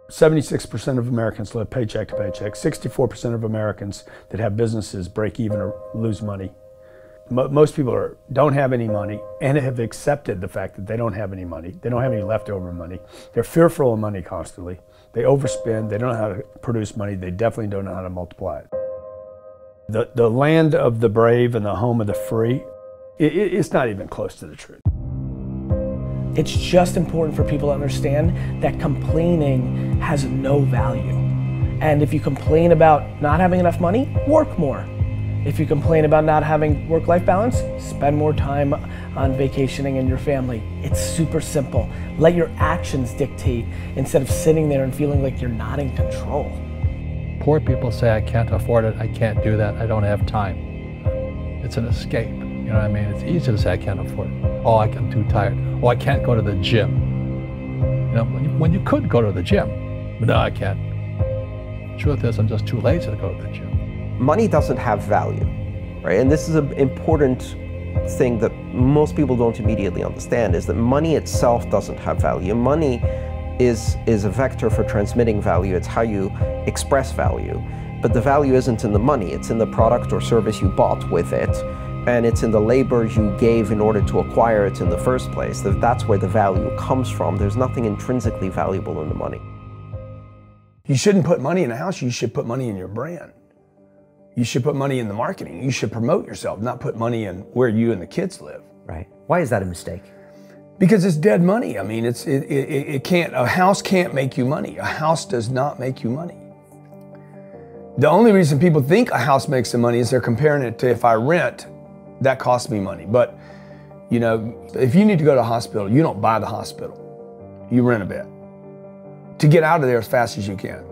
76% of Americans live paycheck to paycheck. 64% of Americans that have businesses break even or lose money. Most people don't have any money and have accepted the fact that they don't have any money. They don't have any leftover money. They're fearful of money constantly. They overspend. They don't know how to produce money. They definitely don't know how to multiply it. The land of the brave and the home of the free, it's not even close to the truth. It's just important for people to understand that complaining has no value. And if you complain about not having enough money, work more. If you complain about not having work-life balance, spend more time on vacationing and your family. It's super simple. Let your actions dictate instead of sitting there and feeling like you're not in control. Poor people say, I can't afford it, I can't do that, I don't have time. It's an escape, you know what I mean? It's easy to say I can't afford it. Oh, I'm too tired. Oh, I can't go to the gym. You know, when you could go to the gym, but no, I can't. Truth is, I'm just too lazy to go to the gym. Money doesn't have value, right? And this is an important thing that most people don't immediately understand, is that money itself doesn't have value. Money is a vector for transmitting value. It's how you express value. But the value isn't in the money, it's in the product or service you bought with it, and it's in the labor you gave in order to acquire it in the first place. That's where the value comes from. There's nothing intrinsically valuable in the money. You shouldn't put money in a house, you should put money in your brand. You should put money in the marketing. You should promote yourself, not put money in where you and the kids live. Right. Why is that a mistake? Because it's dead money. I mean, a house can't make you money. A house does not make you money. The only reason people think a house makes them money is they're comparing it to, if I rent, that costs me money. But, you know, if you need to go to a hospital, you don't buy the hospital. You rent a bed to get out of there as fast as you can.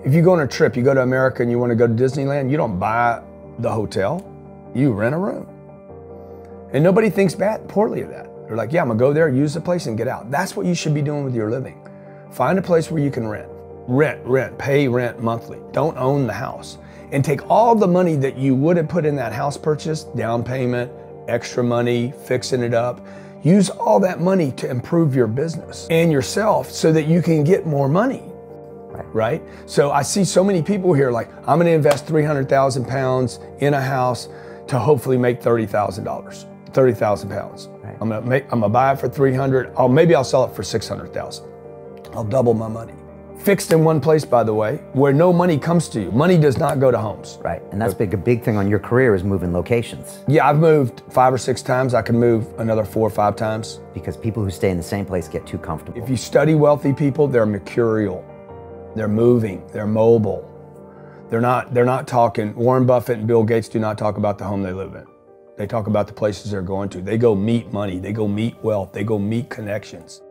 If you go on a trip, you go to America and you want to go to Disneyland, you don't buy the hotel, you rent a room. And nobody thinks poorly of that. They're like, yeah, I'm gonna go there, use the place and get out. That's what you should be doing with your living. Find a place where you can rent. Pay rent monthly. Don't own the house. And take all the money that you would have put in that house purchase, down payment, extra money, fixing it up, use all that money to improve your business and yourself so that you can get more money. Right? So I see so many people here like, I'm gonna invest 300,000 pounds in a house to hopefully make $30,000, 30,000 pounds. Right. I'm gonna buy it for 300, maybe I'll sell it for 600,000. I'll double my money. Fixed in one place, by the way, where no money comes to you. Money does not go to homes. Right, and that's a big thing on your career is moving locations. Yeah, I've moved 5 or 6 times. I can move another 4 or 5 times. Because people who stay in the same place get too comfortable. If you study wealthy people, they're mercurial. They're moving, they're mobile. They're not talking, Warren Buffett and Bill Gates do not talk about the home they live in. They talk about the places they're going to. They go meet money, they go meet wealth, they go meet connections.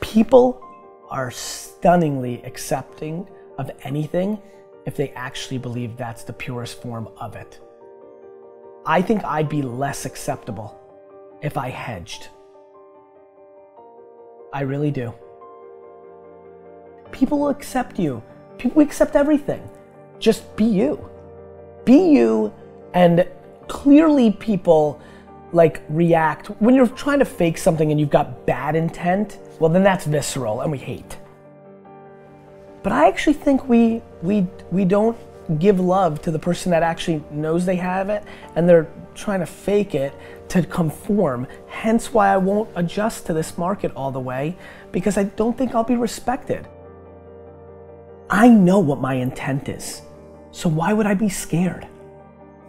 People are stunningly accepting of anything if they actually believe that's the purest form of it. I think I'd be less acceptable if I hedged. I really do. People will accept you. People accept everything. Just be you. Be you, and clearly people like react. When you're trying to fake something and you've got bad intent, well then that's visceral and we hate. But I actually think we don't give love to the person that actually knows they have it and they're trying to fake it to conform. Hence why I won't adjust to this market all the way, because I don't think I'll be respected. I know what my intent is, so why would I be scared?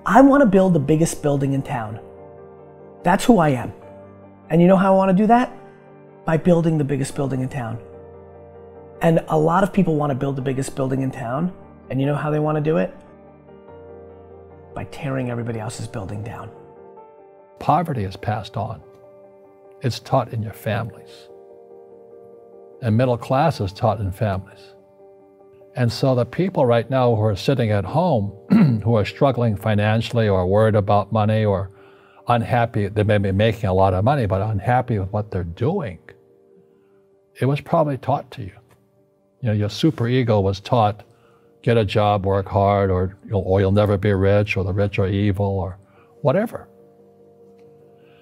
I want to build the biggest building in town. That's who I am. And you know how I want to do that? By building the biggest building in town. And a lot of people want to build the biggest building in town, and you know how they want to do it? By tearing everybody else's building down. Poverty is passed on. It's taught in your families. And middle class is taught in families. And so the people right now who are sitting at home, who are struggling financially or worried about money or unhappy, they may be making a lot of money, but unhappy with what they're doing, it was probably taught to you. You know, your super ego was taught, get a job, work hard, or you'll never be rich, or the rich are evil, or whatever.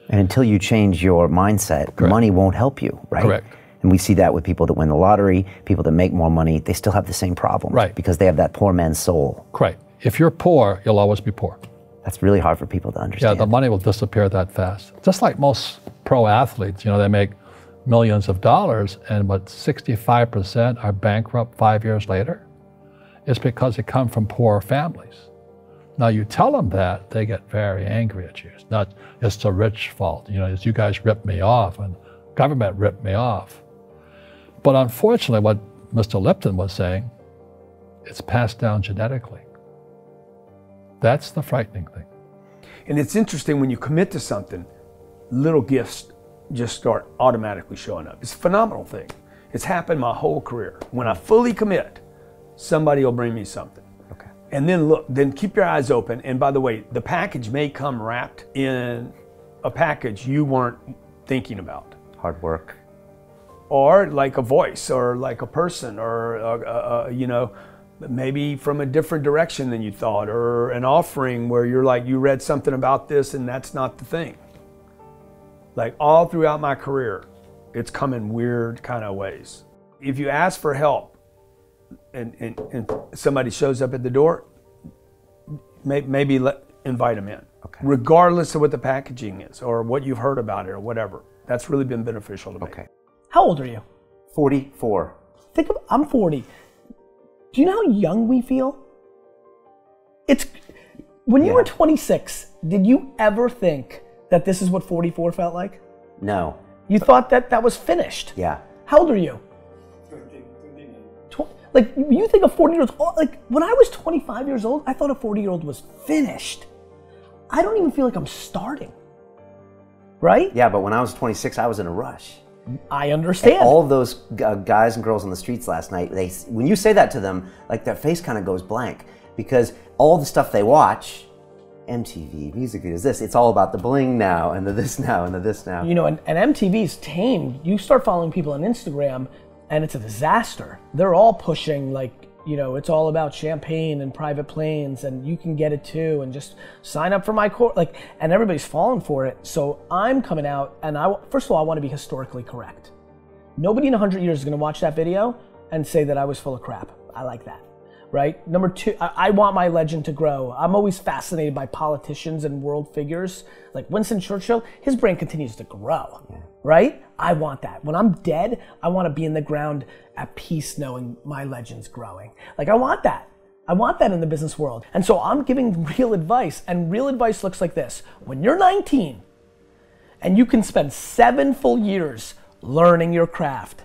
And until you change your mindset, money won't help you, right? Correct. And we see that with people that win the lottery, people that make more money, they still have the same problem. Right. Because they have that poor man's soul. Right. If you're poor, you'll always be poor. That's really hard for people to understand. Yeah, the money will disappear that fast. Just like most pro athletes, they make millions of dollars, and 65% are bankrupt 5 years later. It's because they come from poor families. Now you tell them that, they get very angry at you. It's the rich fault. It's you guys ripped me off and government ripped me off. But unfortunately, what Mr. Lipton was saying, it's passed down genetically. That's the frightening thing. And it's interesting when you commit to something, little gifts just start automatically showing up. It's a phenomenal thing. It's happened my whole career. When I fully commit, somebody will bring me something. Okay. And then look, then keep your eyes open. And by the way, the package may come wrapped in a package you weren't thinking about. Hard work. Or like a voice, or like a person, or maybe from a different direction than you thought, or an offering where you're like, you read something about this and that's not the thing. Like all throughout my career, it's come in weird kind of ways. If you ask for help and somebody shows up at the door, maybe invite them in. Okay. Regardless of what the packaging is or what you've heard about it or whatever. That's really been beneficial to me. Okay. How old are you? 44. I'm 40. Do you know how young we feel? When you were 26, did you ever think that this is what 44 felt like? No. You thought that was finished? Yeah. How old are you? 29. Like, you think a 40-year-old, like when I was 25 years old, I thought a 40-year-old was finished. I don't even feel like I'm starting. Right? Yeah, but when I was 26, I was in a rush. I understand. And all of those guys and girls on the streets last night, when you say that to them, like their face kind of goes blank, because all the stuff they watch, MTV, music videos, this, it's all about the bling now and the this now and the this now. And MTV's tamed. You start following people on Instagram and it's a disaster. They're all pushing it's all about champagne and private planes and you can get it too and just sign up for my course. And everybody's falling for it. So I'm coming out and first of all, I want to be historically correct. Nobody in 100 years is going to watch that video and say that I was full of crap. I like that. Right? Number two, I want my legend to grow. I'm always fascinated by politicians and world figures. Like Winston Churchill, his brain continues to grow. Yeah. Right? I want that. When I'm dead, I want to be in the ground at peace knowing my legend's growing. I want that. I want that in the business world. And so I'm giving real advice, and real advice looks like this. When you're 19 and you can spend 7 full years learning your craft,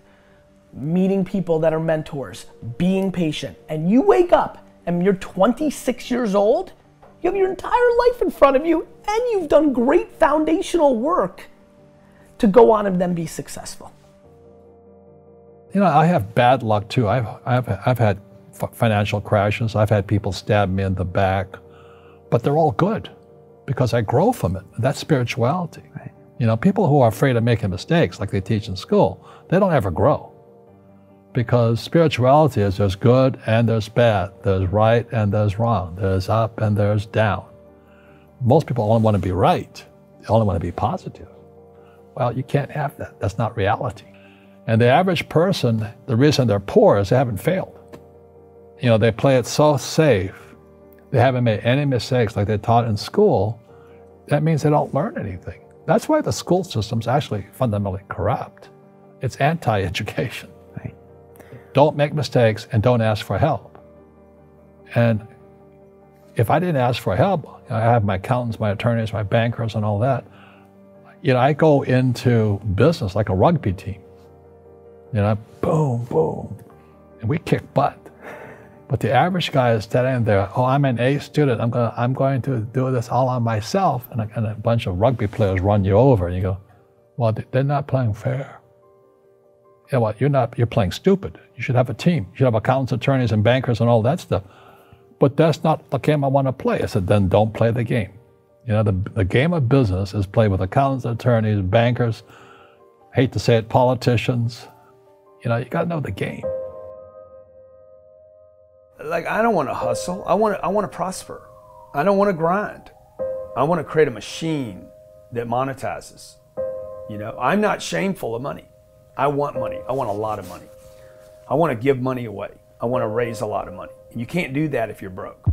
meeting people that are mentors, being patient, and you wake up and you're 26 years old, you have your entire life in front of you and you've done great foundational work to go on and then be successful. I have bad luck too. I've had financial crashes. I've had people stab me in the back, but they're all good because I grow from it. That's spirituality. Right. People who are afraid of making mistakes, like they teach in school, they don't ever grow. Because spirituality is there's good and there's bad, there's right and there's wrong, there's up and there's down. Most people only want to be right, they only want to be positive. Well, you can't have that. That's not reality. And the average person, the reason they're poor is they haven't failed. They play it so safe. They haven't made any mistakes like they're taught in school. That means they don't learn anything. That's why the school system's actually fundamentally corrupt. It's anti-education. Right. Don't make mistakes and don't ask for help. And if I didn't ask for help, I have my accountants, my attorneys, my bankers and all that. I go into business like a rugby team. Boom, boom, and we kick butt. But the average guy is standing there, I'm an A student, I'm going to do this all on myself, and a bunch of rugby players run you over, and you go, well, they're not playing fair. You're playing stupid. You should have a team. You should have accountants, attorneys, and bankers and all that stuff. But that's not the game I want to play. I said, then don't play the game. The game of business is played with accountants, attorneys, bankers, hate to say it, politicians. You got to know the game. I don't want to hustle. I want to prosper. I don't want to grind. I want to create a machine that monetizes. I'm not shameful of money. I want money. I want a lot of money. I want to give money away. I want to raise a lot of money. You can't do that if you're broke.